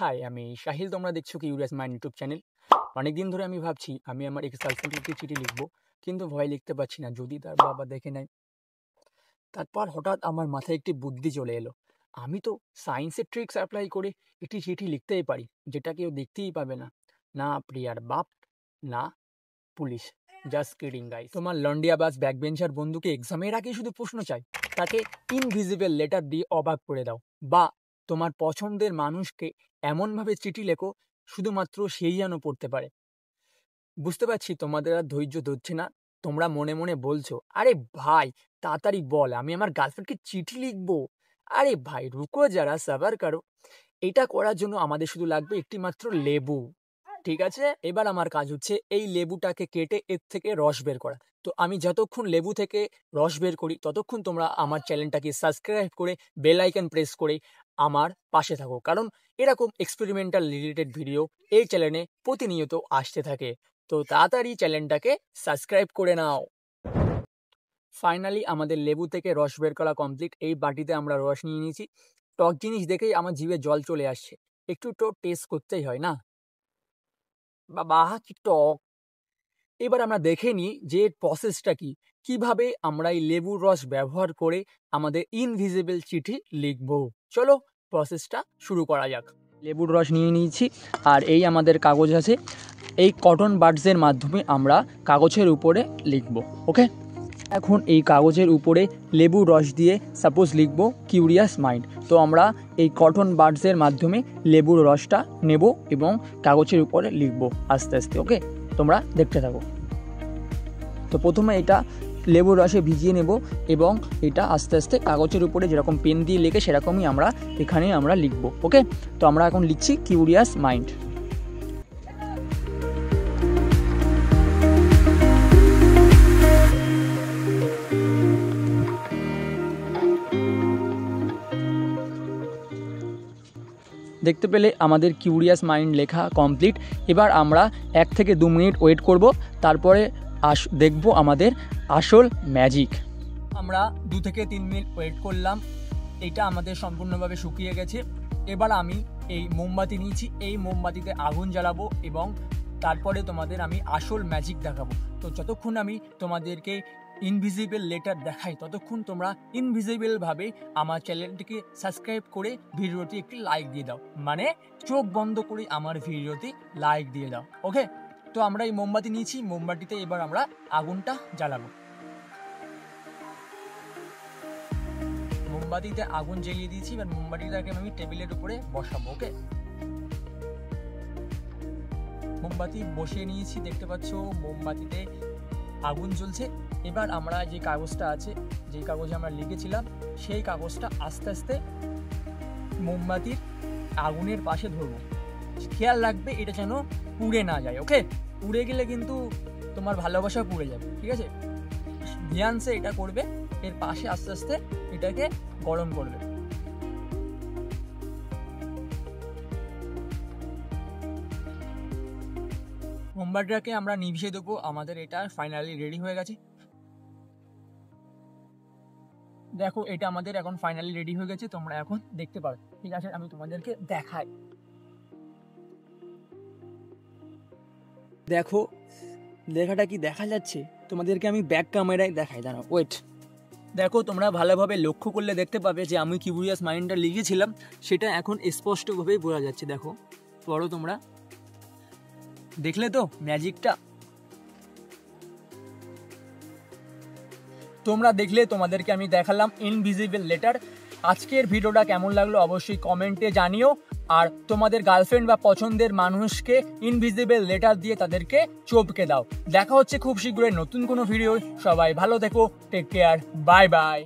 High, আমি শাহিল। তোমরা দেখছো কিউরিয়াস মাইন্ড ইউটিউব চ্যানেল। অনেকদিন ধরে আমি ভাবছি আমি আমার এক্স গার্লফ্রেন্ডকে একটি চিঠি লিখবো, কিন্তু ভয় লিখতে পারছি না, যদি তার বাবা দেখে নেয়। তারপর হঠাৎ আমার মাথায় একটি বুদ্ধি চলে এলো। আমি তো সায়েন্সের ট্রিক্স অ্যাপ্লাই করে একটি চিঠি লিখতেই পারি, যেটা কেউ দেখতেই পাবে না, না প্রিয়ার বাপ, না পুলিশ। Just kidding guys. তোমার লন্ডিয়াবাজ ব্যাকবেঞ্চার বন্ধুকে এক্সামের আগে শুধু প্রশ্ন চাই, তাকে ইনভিজিবল লেটার দিয়ে অবাক করে দাও। বা তোমার পছন্দের মানুষকে এমনভাবে চিঠি লেখো শুধুমাত্র সেই যেন পড়তে পারে। বুঝতে পারছি তোমাদের আর ধৈর্য ধরছে না। তোমরা মনে মনে বলছো, আরে ভাই তাড়াতাড়ি বল, আমি আমার গার্লফ্রেন্ডকে চিঠি লিখবো। আরে ভাই রুকো যারা, সাবার করো। এটা করার জন্য আমাদের শুধু লাগবে একটি মাত্র লেবু। ঠিক আছে, এবার আমার কাজ হচ্ছে এই লেবুটাকে কেটে এর থেকে রস বের করা। তো আমি যতক্ষণ লেবু থেকে রস বের করি ততক্ষণ তোমরা আমার চ্যানেলটাকে সাবস্ক্রাইব করে বেল আইকন প্রেস করে আমার পাশে থাকো, কারণ এরকম এক্সপেরিমেন্টাল রিলেটেড ভিডিও এই চ্যানেলে প্রতিনিয়ত আসতে থাকে। তো তাড়াতাড়ি চ্যানেলটাকে সাবস্ক্রাইব করে নাও। ফাইনালি আমাদের লেবু থেকে রস বের করা কমপ্লিট। এই বাটিতে আমরা রস নিয়ে নিয়েছি। টক জিনিস দেখেই আমার জিভে জল চলে আসছে, একটু তো টেস্ট করতেই হয় না? বাবা কি টক! এবার আমরা দেখে নিই যে প্রসেসটা কি, কিভাবে আমরা এই লেবুর রস ব্যবহার করে আমাদের ইনভিজিবল চিঠি লিখব। চলো প্রসেসটা শুরু করা যাক। লেবুর রস নিয়ে নিয়েছি, আর এই আমাদের কাগজ আছে। এই কটন বাডসের মাধ্যমে আমরা কাগজের উপরে লিখব। ওকে, এখন এই কাগজের উপরে লেবুর রস দিয়ে সাপোজ লিখব কিউরিয়াস মাইন্ড। তো আমরা এই কটন বাডসের মাধ্যমে লেবুর রসটা নেব এবং কাগজের উপরে লিখব আস্তে আস্তে। ওকে, তোমরা দেখতে থাকো। তো প্রথমে এটা লেবুর রসে ভিজিয়ে নেব এবং এটা আস্তে আস্তে কাগজের উপরে যেরকম পেন দিয়ে লেখে সেরকমই আমরা লিখব। ওকে, তো আমরা এখন লিখছি কিউরিয়াস মাইন্ড। দেখতে পেলে আমাদের কিউরিয়াস মাইন্ড লেখা কমপ্লিট। এবার আমরা 1 থেকে 2 মিনিট ওয়েট করব, তারপরে দেখব আমাদের আসল ম্যাজিক। আমরা 2 থেকে 3 মিনিট ওয়েট করলাম, এটা আমাদের সম্পূর্ণভাবে শুকিয়ে গেছে। এবার আমি এই মোমবাতি নিয়েছি, এই মোমবাতিতে আগুন জ্বালাবো এবং তারপরে তোমাদের আমি আসল ম্যাজিক দেখাবো। তো যতক্ষণ আমি তোমাদেরকে ইনভিজিবল লেটার দেখাই ততক্ষণ তোমরা ইনভিজিবলভাবে আমার চ্যানেলটিকে সাবস্ক্রাইব করে ভিডিওটি একটি লাইক দিয়ে দাও, মানে চোখ বন্ধ করে আমার ভিডিওতে লাইক দিয়ে দাও। ওকে, তো আমরা এই মোমবাতি নিয়েছি, মোমবাতিতে এবার আমরা আগুনটা জ্বালাবো। মোমবাতিতে আগুন জ্বালিয়ে দিয়েছি, এবার মোমবাতিটাকে আমি টেবিলের উপরে বসাবো। ওকে, মোমবাতি বসিয়ে নিয়েছি, দেখতে পাচ্ছ মোমবাতিতে আগুন জ্বলছে। এবার আমরা যে কাগজটা আছে, যে কাগজে আমরা লিখেছিলাম, সেই কাগজটা আস্তে আস্তে মোমবাতির আগুনের পাশে ধরবো। খেয়াল রাখবে এটা যেন পুড়ে না যায়। ওকে, পুড়ে গেলে কিন্তু তোমার ভালোবাসা পুড়ে যাবে। ঠিক আছে, ধ্যানসে এটা করবে, এর পাশে আস্তে আস্তে এটাকে গরম করবে। মোমবাতিটাকে আমরা নিভিয়ে দেবো। আমাদের এটা ফাইনালি রেডি হয়ে গেছে। দেখো এটা আমাদের এখন ফাইনালি রেডি হয়ে গেছে, তোমরা এখন দেখতে পারো। ঠিক আছে, আমি তোমাদেরকে দেখাই। দেখো লেখাটা কি দেখা যাচ্ছে? তোমাদেরকে আমি ব্যাক ক্যামেরায় দেখাই, দাঁড়াও ওয়েট। দেখো তোমরা ভালোভাবে লক্ষ্য করলে দেখতে পাবে যে আমি কিউরিয়াস মাইন্ডটা লিখেছিলাম সেটা এখন স্পষ্টভাবেই বোঝা যাচ্ছে। দেখো পড়ো তোমরা, দেখলে তো ম্যাজিকটা? তোমরা দেখলে, তোমাদেরকে আমি দেখালাম ইনভিজিবল লেটার। আজকের ভিডিওটা কেমন লাগলো অবশ্যই কমেন্টে জানিও। আর তোমাদের গার্লফ্রেন্ড বা পছন্দের মানুষকে ইনভিজিবল লেটার দিয়ে তাদেরকে চমকে দাও। দেখা হচ্ছে খুব শীঘ্রই নতুন কোনো ভিডিও। সবাই ভালো থেকো, টেক কেয়ার, বাই বাই।